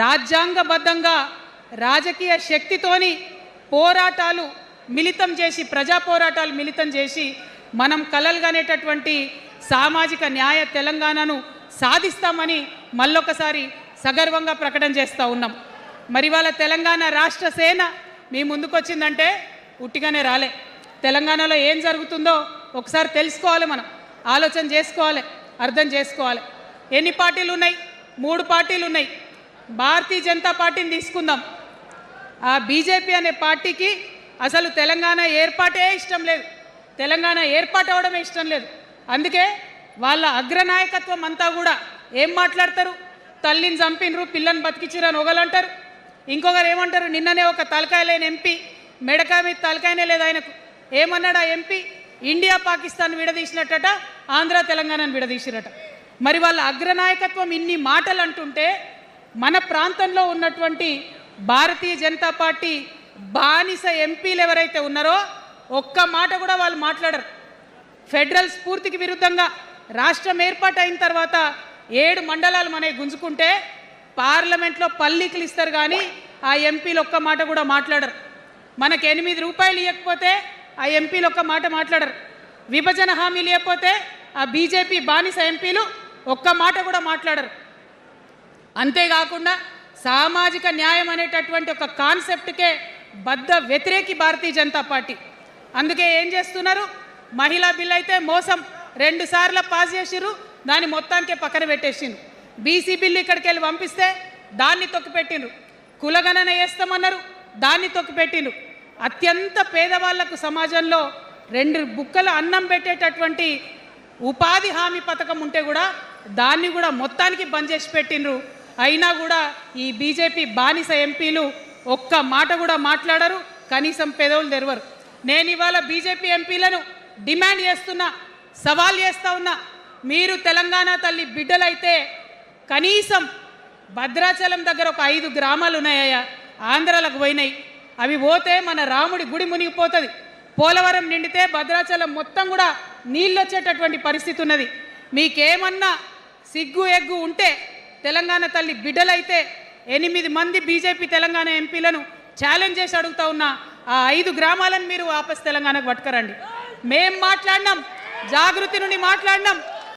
రాజ్యాంగబద్ధంగా రాజకీయ శక్తితోని పోరాటాలు మిళితం చేసి ప్రజా పోరాటాలు మిళితం చేసి మనం కలలుగానేటటువంటి సామాజిక న్యాయ తెలంగాణను సాధిస్తామని మళ్ళొకసారి సగర్వంగా ప్రకటన చేస్తూ ఉన్నాం. మరి వాళ్ళ తెలంగాణ రాష్ట్ర సేన మీ ముందుకొచ్చిందంటే ఉట్టిగానే రాలే. తెలంగాణలో ఏం జరుగుతుందో ఒకసారి తెలుసుకోవాలి, మనం ఆలోచన చేసుకోవాలి, అర్థం చేసుకోవాలి. ఎన్ని పార్టీలు ఉన్నాయి? 3 పార్టీలు ఉన్నాయి. భారతీయ జనతా పార్టీని తీసుకుందాం. ఆ బీజేపీ అనే పార్టీకి అసలు తెలంగాణ ఏర్పాటే ఇష్టం లేదు, తెలంగాణ ఏర్పాటు అవడమే ఇష్టం లేదు. అందుకే వాళ్ళ అగ్రనాయకత్వం అంతా కూడా ఏం మాట్లాడతారు? తల్లిని చంపినరు, పిల్లని బతికించారని ఒకలంటారు, ఇంకొకరు ఏమంటారు? నిన్ననే ఒక తలకాయ లేని ఎంపీ, మెడకాయ మీద తలకాయనే లేదు ఆయనకు, ఏమన్నాడు ఆ ఎంపీ? ఇండియా పాకిస్తాన్ విడదీసినట్టట, ఆంధ్ర తెలంగాణను విడదీసిరట. మరి వాళ్ళ అగ్రనాయకత్వం ఇన్ని మాటలు అంటుంటే మన ప్రాంతంలో ఉన్నటువంటి భారతీయ జనతా పార్టీ బానిస ఎంపీలు ఎవరైతే ఉన్నారో ఒక్క మాట కూడా వాళ్ళు మాట్లాడరు. ఫెడరల్ స్ఫూర్తికి విరుద్ధంగా రాష్ట్రం ఏర్పాటు అయిన తర్వాత 7 మండలాలు మనకి గుంజుకుంటే పార్లమెంట్లో పల్లీకులు ఇస్తారు, కానీ ఆ ఎంపీలు ఒక్క మాట కూడా మాట్లాడరు. మనకు 8 రూపాయలు ఇవ్వకపోతే ఆ ఎంపీలు ఒక్క మాట మాట్లాడరు. విభజన హామీలు ఇవ్వకపోతే ఆ బీజేపీ బానిస ఎంపీలు ఒక్క మాట కూడా మాట్లాడరు. అంతేకాకుండా సామాజిక న్యాయం అనేటటువంటి ఒక కాన్సెప్ట్కే బద్ద వ్యతిరేకి భారతీయ జనతా పార్టీ. అందుకే ఏం చేస్తున్నారు? మహిళా బిల్ అయితే మోసం 2 సార్లు పాస్ చేసిర్రు, దాన్ని మొత్తానికే పక్కన పెట్టేసిండ్రు. బీసీ బిల్లు ఇక్కడికి వెళ్ళి పంపిస్తే దాన్ని తొక్కిపెట్టిండ్రు. కులగణన వేస్తామన్నారు, దాన్ని తొక్కిపెట్టిండ్రు. అత్యంత పేదవాళ్లకు సమాజంలో 2 బుక్కల అన్నం పెట్టేటటువంటి ఉపాధి హామీ పథకం ఉంటే కూడా దాన్ని కూడా మొత్తానికి బంద్ చేసి పెట్టిండ్రు. అయినా కూడా ఈ బీజేపీ బానిస ఎంపీలు ఒక్క మాట కూడా మాట్లాడరు, కనీసం పెదవులు తెరవరు. నేను ఇవాళ బీజేపీ ఎంపీలను డిమాండ్ చేస్తున్నా, సవాల్ చేస్తూ ఉన్నా, మీరు తెలంగాణ తల్లి బిడ్డలైతే కనీసం భద్రాచలం దగ్గర ఒక 5 గ్రామాలు ఉన్నాయా, ఆంధ్రాలకు పోయినాయి, అవి పోతే మన రాముడి గుడి మునిగిపోతుంది. పోలవరం నిండితే భద్రాచలం మొత్తం కూడా నీళ్ళు వచ్చేటటువంటి పరిస్థితి ఉన్నది. మీకేమన్నా సిగ్గు ఎగ్గు ఉంటే తెలంగాణ తల్లి బిడ్డలైతే 8 మంది బీజేపీ తెలంగాణ ఎంపీలను ఛాలెంజ్ చేసి అడుగుతా ఉన్నా, ఆ 5 గ్రామాలను మీరు వాపస్ తెలంగాణకు పట్టుకరండి. మేం మాట్లాడినాం, జాగృతి నుండి మాట్లాడినాం,